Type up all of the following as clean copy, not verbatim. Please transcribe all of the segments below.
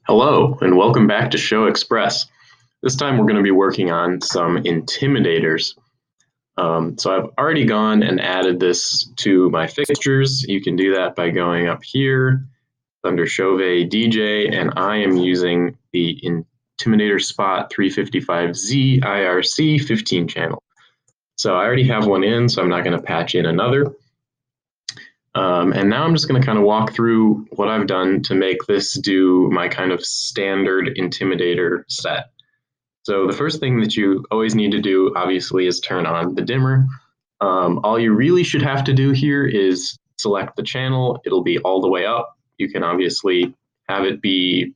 Hello, and welcome back to ShowXpress. This time we're going to be working on some Intimidators. So I've already gone and added this to my fixtures. You can do that by going up here under Chauvet DJ, and I am using the Intimidator Spot 355Z IRC 15 channel. So I already have one in, so I'm not going to patch in another. And now I'm just going to kind of walk through what I've done to make this do my kind of standard Intimidator set. So the first thing that you always need to do, obviously, is turn on the dimmer. All you really should have to do here is select the channel. It'll be all the way up. You can obviously have it be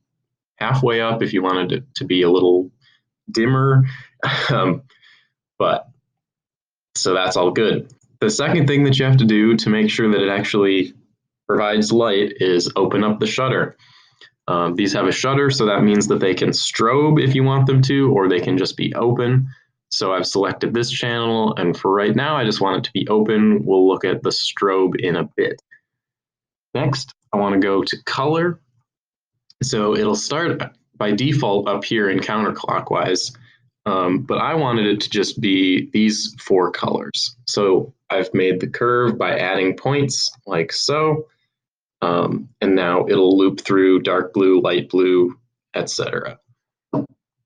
halfway up if you wanted it to be a little dimmer. But so that's all good. The second thing that you have to do to make sure that it actually provides light is open up the shutter. These have a shutter, so that means that they can strobe if you want them to, or they can just be open. So I've selected this channel, and for right now, I just want it to be open. We'll look at the strobe in a bit. Next, I want to go to color. So it'll start by default up here in counterclockwise, but I wanted it to just be these four colors. So I've made the curve by adding points like so. And now it'll loop through dark blue, light blue, etc.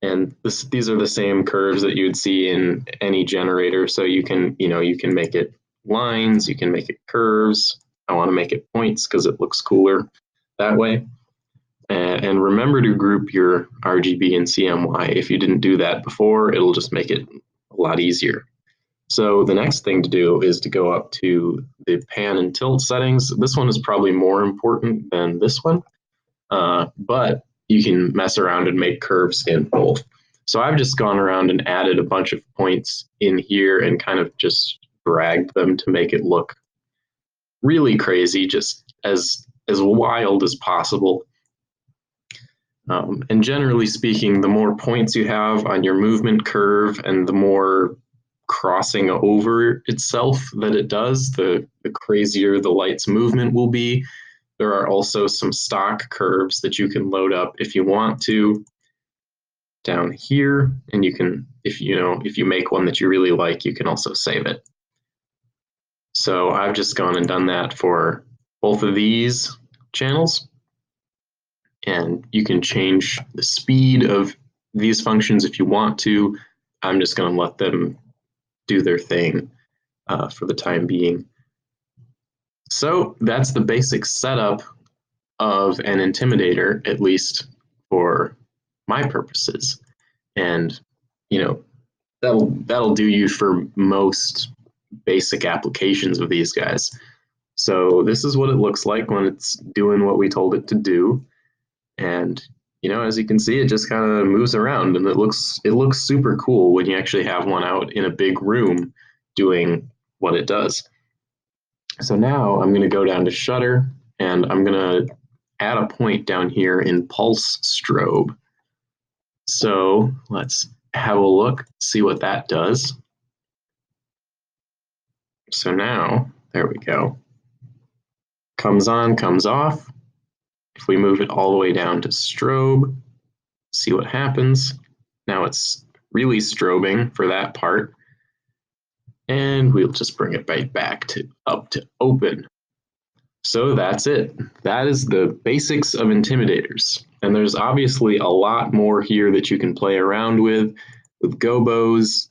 And these are the same curves that you would see in any generator. So you can make it lines, you can make it curves. I want to make it points because it looks cooler that way. And remember to group your RGB and CMY. If you didn't do that before, it'll just make it a lot easier. So the next thing to do is to go up to the pan and tilt settings. This one is probably more important than this one, but you can mess around and make curves in both. So I've just gone around and added a bunch of points in here and kind of just dragged them to make it look really crazy, just as wild as possible. And generally speaking, the more points you have on your movement curve and the more crossing over itself that it does, the crazier the light's movement will be. There are also some stock curves that you can load up if you want to down here, and you can, if you make one that you really like, you can also save it. So I've just gone and done that for both of these channels, and you can change the speed of these functions if you want to. I'm just going to let them do their thing for the time being. So that's the basic setup of an Intimidator, at least for my purposes. And that'll do you for most basic applications of these guys. So this is what it looks like when it's doing what we told it to do. And as you can see, it just kind of moves around, and it looks super cool when you actually have one out in a big room doing what it does. So now I'm going to go down to shutter, and I'm going to add a point down here in pulse strobe. So let's have a look, see what that does. So now, there we go. Comes on, comes off. If we move it all the way down to strobe, see what happens. Now it's really strobing for that part. And we'll just bring it right back to up to open. So that's it. That is the basics of Intimidators. And there's obviously a lot more here that you can play around with gobos,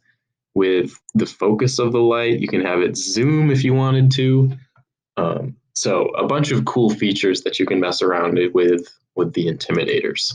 with the focus of the light. You can have it zoom if you wanted to. So a bunch of cool features that you can mess around with the Intimidators.